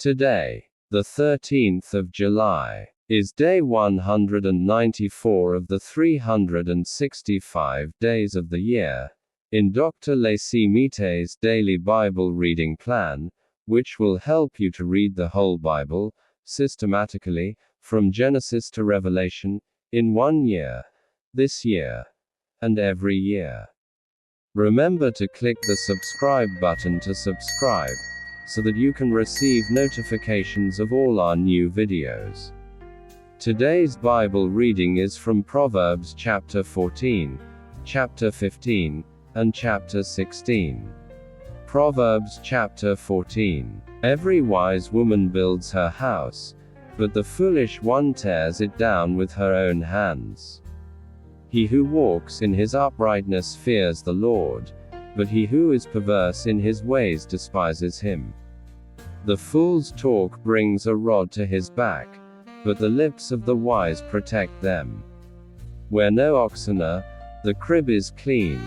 Today, the 13th of July, is day 194 of the 365 days of the year, in Dr. Leesi Mitee's daily Bible reading plan, which will help you to read the whole Bible, systematically, from Genesis to Revelation, in 1 year, this year, and every year. Remember to click the subscribe button to subscribe, so that you can receive notifications of all our new videos. Today's Bible reading is from Proverbs chapter 14, chapter 15, and chapter 16. Proverbs chapter 14. Every wise woman builds her house, but the foolish one tears it down with her own hands. He who walks in his uprightness fears the Lord, but he who is perverse in his ways despises him. The fool's talk brings a rod to his back, but the lips of the wise protect them. Where no oxen are, the crib is clean,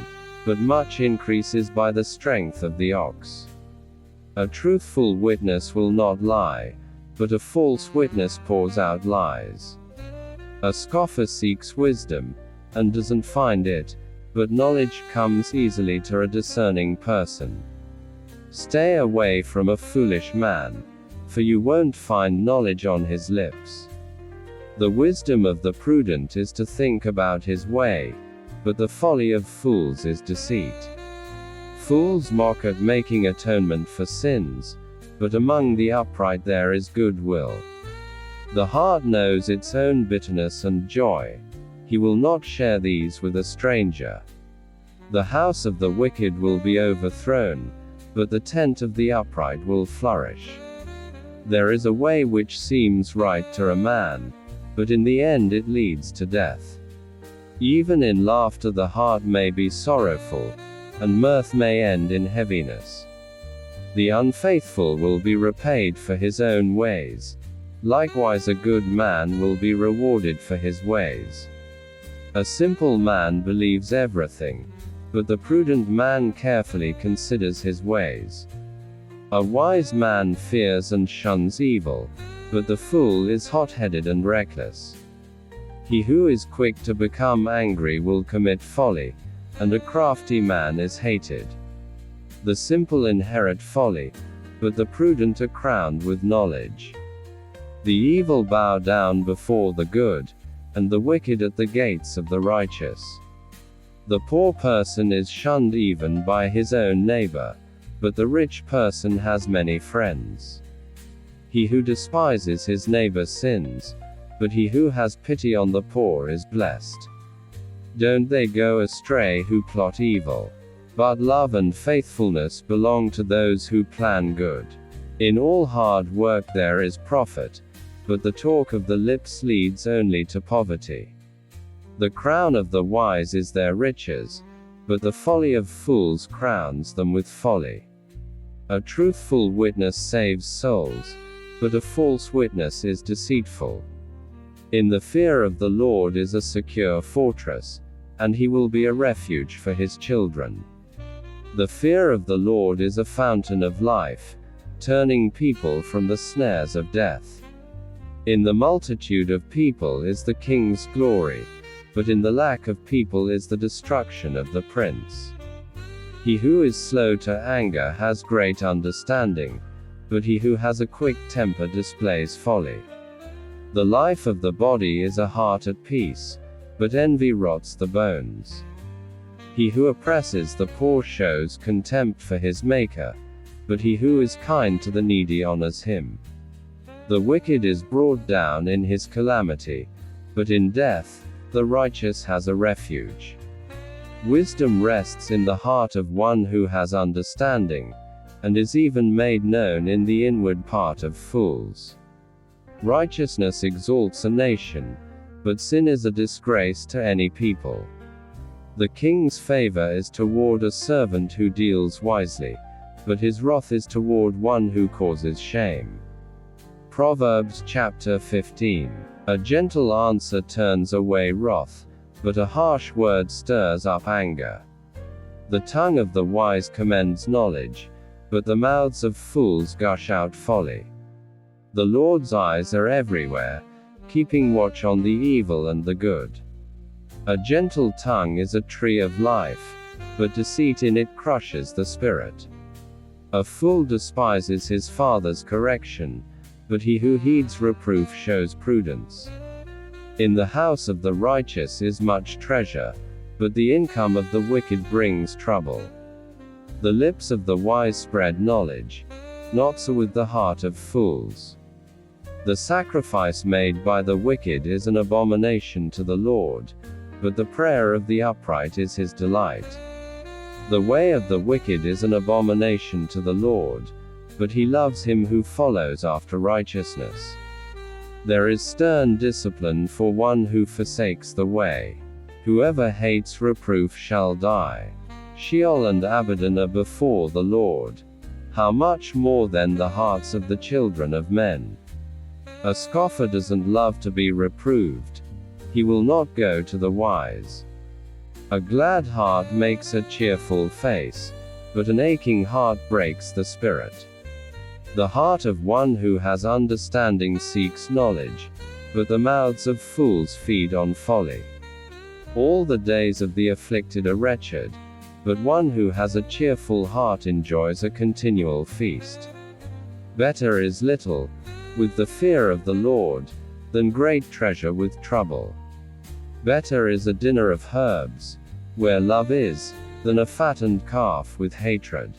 but much increases by the strength of the ox. A truthful witness will not lie, but a false witness pours out lies. A scoffer seeks wisdom, and doesn't find it, but knowledge comes easily to a discerning person. Stay away from a foolish man, for you won't find knowledge on his lips. The wisdom of the prudent is to think about his way, but the folly of fools is deceit. Fools mock at making atonement for sins, but among the upright there is goodwill. The heart knows its own bitterness and joy. He will not share these with a stranger. The house of the wicked will be overthrown, but the tent of the upright will flourish. There is a way which seems right to a man, but in the end it leads to death. Even in laughter the heart may be sorrowful, and mirth may end in heaviness. The unfaithful will be repaid for his own ways. Likewise a good man will be rewarded for his ways. A simple man believes everything, but the prudent man carefully considers his ways. A wise man fears and shuns evil, but the fool is hot-headed and reckless. He who is quick to become angry will commit folly, and a crafty man is hated. The simple inherit folly, but the prudent are crowned with knowledge. The evil bow down before the good, and the wicked at the gates of the righteous. The poor person is shunned even by his own neighbor, but the rich person has many friends. He who despises his neighbor sins, but he who has pity on the poor is blessed. Don't they go astray who plot evil, but love and faithfulness belong to those who plan good. In all hard work there is profit, but the talk of the lips leads only to poverty. The crown of the wise is their riches, but the folly of fools crowns them with folly. A truthful witness saves souls, but a false witness is deceitful. In the fear of the Lord is a secure fortress, and he will be a refuge for his children. The fear of the Lord is a fountain of life, turning people from the snares of death. In the multitude of people is the king's glory, but in the lack of people is the destruction of the prince. He who is slow to anger has great understanding, but he who has a quick temper displays folly. The life of the body is a heart at peace, but envy rots the bones. He who oppresses the poor shows contempt for his Maker, but he who is kind to the needy honors him. The wicked is brought down in his calamity, but in death, the righteous has a refuge. Wisdom rests in the heart of one who has understanding, and is even made known in the inward part of fools. Righteousness exalts a nation, but sin is a disgrace to any people. The king's favor is toward a servant who deals wisely, but his wrath is toward one who causes shame. Proverbs chapter 15. A gentle answer turns away wrath, but a harsh word stirs up anger. The tongue of the wise commends knowledge, but the mouths of fools gush out folly. The Lord's eyes are everywhere, keeping watch on the evil and the good. A gentle tongue is a tree of life, but deceit in it crushes the spirit. A fool despises his father's correction, but he who heeds reproof shows prudence. In the house of the righteous is much treasure, but the income of the wicked brings trouble. The lips of the wise spread knowledge, not so with the heart of fools. The sacrifice made by the wicked is an abomination to the Lord, but the prayer of the upright is his delight. The way of the wicked is an abomination to the Lord, but he loves him who follows after righteousness. There is stern discipline for one who forsakes the way. Whoever hates reproof shall die. Sheol and Abaddon are before the Lord. How much more then the hearts of the children of men? A scoffer doesn't love to be reproved. He will not go to the wise. A glad heart makes a cheerful face, but an aching heart breaks the spirit. The heart of one who has understanding seeks knowledge, but the mouths of fools feed on folly. All the days of the afflicted are wretched, but one who has a cheerful heart enjoys a continual feast. Better is little, with the fear of the Lord, than great treasure with trouble. Better is a dinner of herbs, where love is, than a fattened calf with hatred.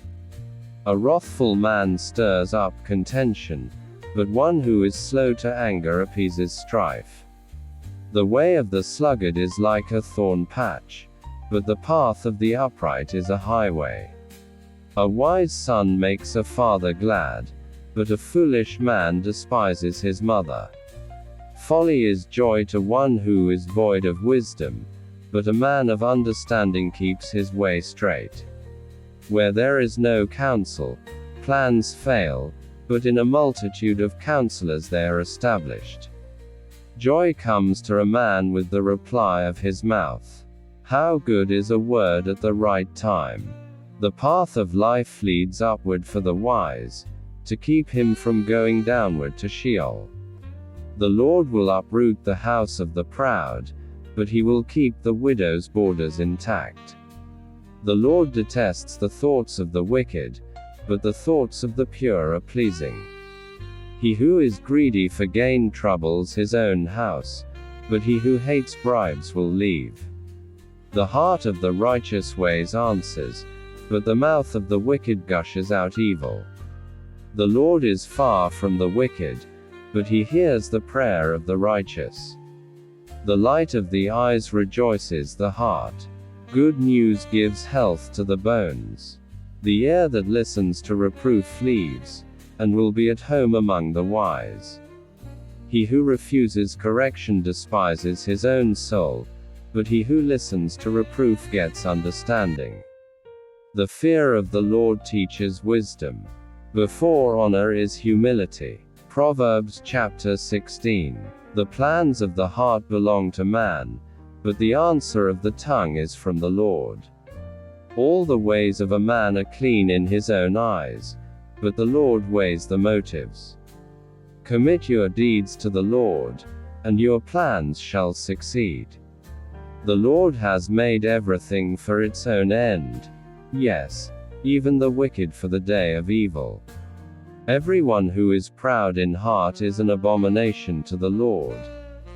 A wrathful man stirs up contention, but one who is slow to anger appeases strife. The way of the sluggard is like a thorn patch, but the path of the upright is a highway. A wise son makes a father glad, but a foolish man despises his mother. Folly is joy to one who is void of wisdom, but a man of understanding keeps his way straight. Where there is no counsel, plans fail, but in a multitude of counselors they are established. Joy comes to a man with the reply of his mouth. How good is a word at the right time! The path of life leads upward for the wise, to keep him from going downward to Sheol. The Lord will uproot the house of the proud, but he will keep the widow's borders intact. The Lord detests the thoughts of the wicked, but the thoughts of the pure are pleasing. He who is greedy for gain troubles his own house, but he who hates bribes will leave. The heart of the righteous weighs answers, but the mouth of the wicked gushes out evil. The Lord is far from the wicked, but he hears the prayer of the righteous. The light of the eyes rejoices the heart. Good news gives health to the bones. The ear that listens to reproof leaves, and will be at home among the wise. He who refuses correction despises his own soul, but he who listens to reproof gets understanding. The fear of the Lord teaches wisdom. Before honor is humility. Proverbs chapter 16. The plans of the heart belong to man, but the answer of the tongue is from the Lord. All the ways of a man are clean in his own eyes, but the Lord weighs the motives. Commit your deeds to the Lord, and your plans shall succeed. The Lord has made everything for its own end. Yes, even the wicked for the day of evil. Everyone who is proud in heart is an abomination to the Lord.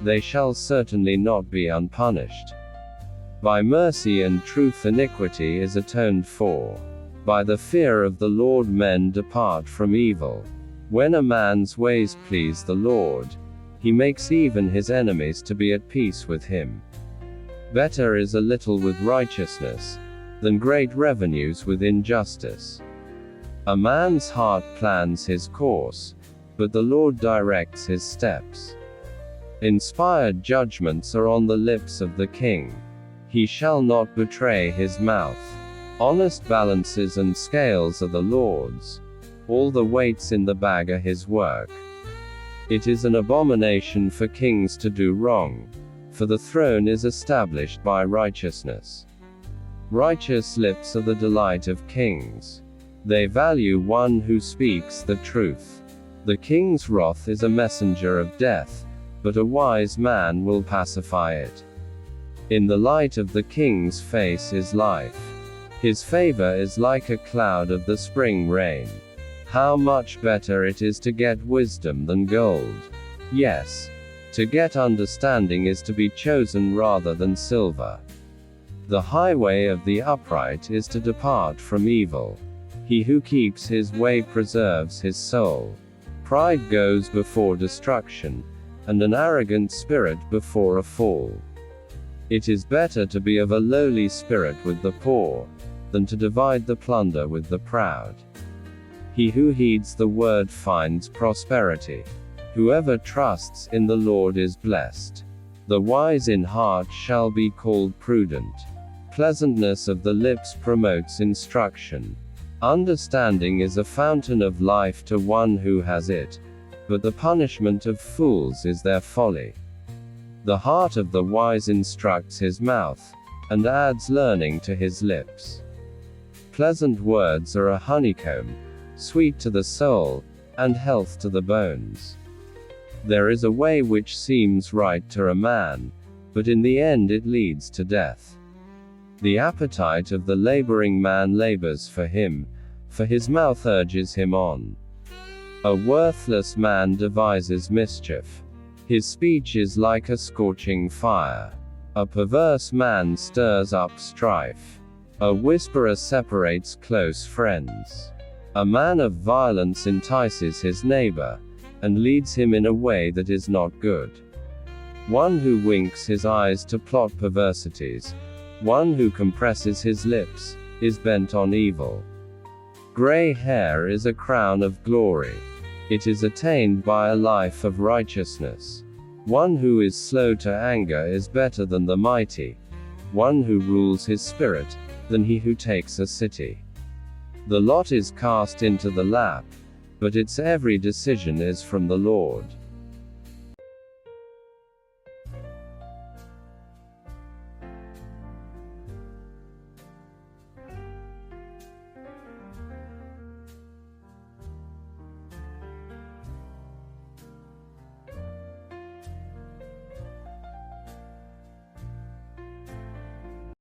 They shall certainly not be unpunished. By mercy and truth iniquity is atoned for. By the fear of the Lord men depart from evil. When a man's ways please the Lord, he makes even his enemies to be at peace with him. Better is a little with righteousness, than great revenues with injustice. A man's heart plans his course, but the Lord directs his steps. Inspired judgments are on the lips of the king. He shall not betray his mouth. Honest balances and scales are the Lord's. All the weights in the bag are his work. It is an abomination for kings to do wrong, for the throne is established by righteousness. Righteous lips are the delight of kings. They value one who speaks the truth. The king's wrath is a messenger of death, but a wise man will pacify it. In the light of the king's face is life. His favor is like a cloud of the spring rain. How much better it is to get wisdom than gold. Yes. To get understanding is to be chosen rather than silver. The highway of the upright is to depart from evil. He who keeps his way preserves his soul. Pride goes before destruction, and an arrogant spirit before a fall. It is better to be of a lowly spirit with the poor, than to divide the plunder with the proud. He who heeds the word finds prosperity. Whoever trusts in the Lord is blessed. The wise in heart shall be called prudent. Pleasantness of the lips promotes instruction. Understanding is a fountain of life to one who has it, but the punishment of fools is their folly. The heart of the wise instructs his mouth, and adds learning to his lips. Pleasant words are a honeycomb, sweet to the soul, and health to the bones. There is a way which seems right to a man, but in the end it leads to death. The appetite of the laboring man labors for him, for his mouth urges him on. A worthless man devises mischief. His speech is like a scorching fire. A perverse man stirs up strife. A whisperer separates close friends. A man of violence entices his neighbor, and leads him in a way that is not good. One who winks his eyes to plot perversities, one who compresses his lips, is bent on evil. Gray hair is a crown of glory. It is attained by a life of righteousness. One who is slow to anger is better than the mighty. One who rules his spirit, than he who takes a city. The lot is cast into the lap, but its every decision is from the Lord.